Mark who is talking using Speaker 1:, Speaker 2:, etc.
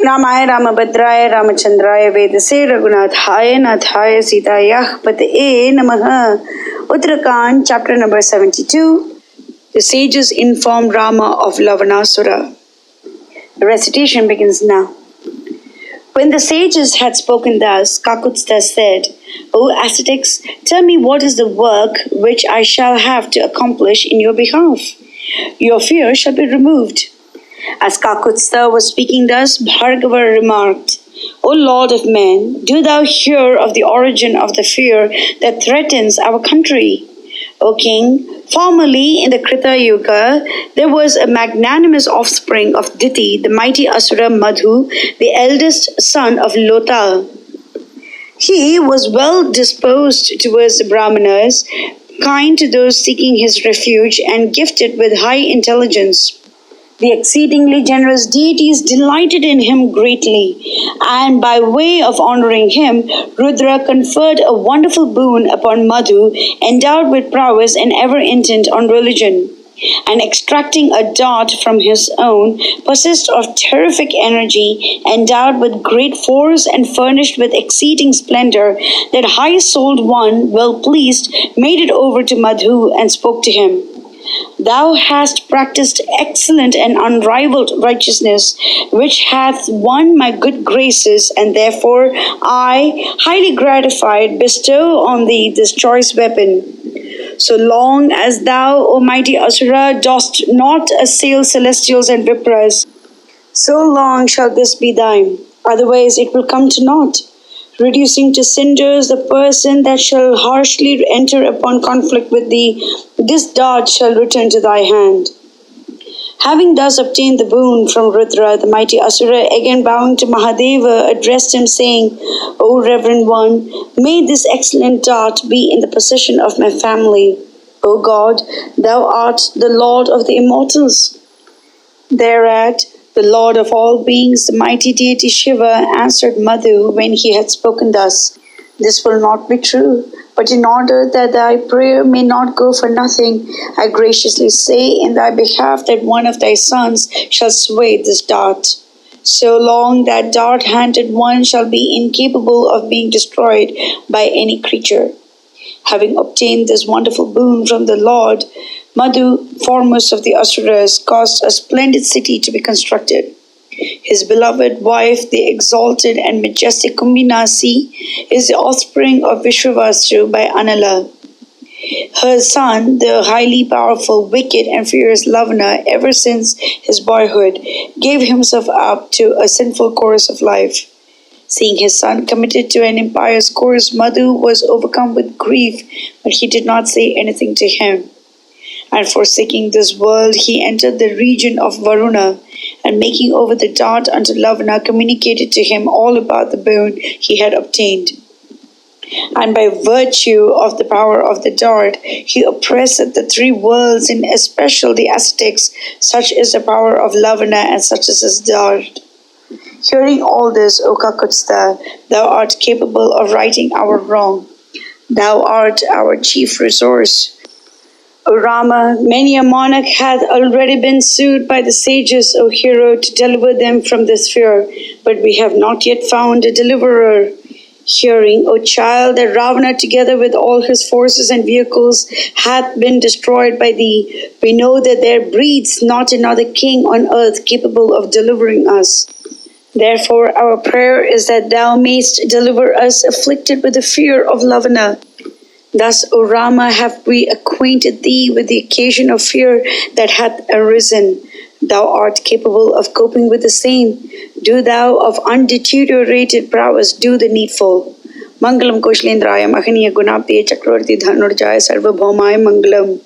Speaker 1: रामाय रामभद्राय रामचंद्राय वेदसे रघुनाथाय नाथाय सीतायाः पतये नमः. Uttarakhand, chapter number 72. The sages informed Rama of Lavanasura. The recitation begins now. When the sages had spoken thus, Kakutstha said, O ascetics, tell me what is the work which I shall have to accomplish in your behalf. Your fear shall be removed. As Kakutstha was speaking thus, Bhargava remarked, O Lord of men, do thou hear of the origin of the fear that threatens our country. O king, formerly in the Krita Yuga, there was a magnanimous offspring of Diti, the mighty Asura Madhu, the eldest son of Lota. He was well disposed towards the Brahmanas, kind to those seeking his refuge, and gifted with high intelligence. The exceedingly generous deities delighted in him greatly, and by way of honoring him, Rudra conferred a wonderful boon upon Madhu, endowed with prowess and ever intent on religion. And extracting a dart from his own, possessed of terrific energy, endowed with great force and furnished with exceeding splendor, that high-souled one, well pleased, made it over to Madhu and spoke to him. Thou hast practiced excellent and unrivaled righteousness, which hath won my good graces, and therefore I, highly gratified, bestow on thee this choice weapon. So long as thou, O mighty Asura, dost not assail celestials and Vipras, so long shall this be thine, otherwise it will come to naught, reducing to cinders the person that shall harshly enter upon conflict with thee. This dart shall return to thy hand. Having thus obtained the boon from Rudra, the mighty Asura, again bowing to Mahadeva, addressed him, saying, O reverend one, may this excellent dart be in the possession of my family. O God, thou art the Lord of the immortals. Thereat, the Lord of all beings, the mighty deity Shiva, answered Madhu when he had spoken thus, This will not be true, but in order that thy prayer may not go for nothing, I graciously say in thy behalf that one of thy sons shall sway this dart. So long that dart-handed one shall be incapable of being destroyed by any creature. Having obtained this wonderful boon from the Lord, Madhu, foremost of the Asuras, caused a splendid city to be constructed. His beloved wife, the exalted and majestic Kumbhinasi, is the offspring of Vishwavasu by Anala. Her son, the highly powerful, wicked and fierce Lavana, ever since his boyhood, gave himself up to a sinful course of life. Seeing his son committed to an impious course, Madhu was overcome with grief, but he did not say anything to him. And forsaking this world, he entered the region of Varuna, and making over the dart unto Lavana, communicated to him all about the boon he had obtained. And by virtue of the power of the dart, he oppressed the three worlds, in especial the ascetics. Such is the power of Lavana, and such is his dart. Hearing all this, O Kakutstha, thou art capable of righting our wrong. Thou art our chief resource. O Rama, many a monarch hath already been sued by the sages, O hero, to deliver them from this fear, but we have not yet found a deliverer. Hearing, O child, that Ravana, together with all his forces and vehicles, hath been destroyed by thee, we know that there breathes not another king on earth capable of delivering us. Therefore, our prayer is that thou mayst deliver us afflicted with the fear of Lavana. Thus, O Rama, have we acquainted thee with the occasion of fear that hath arisen. Thou art capable of coping with the same. Do thou of undeteriorated prowess do the needful. Mangalam Koshlendraya Mahaniya Gunabdiya Chakravarti Dhanurjaya Sarvabhaumaya Mangalam.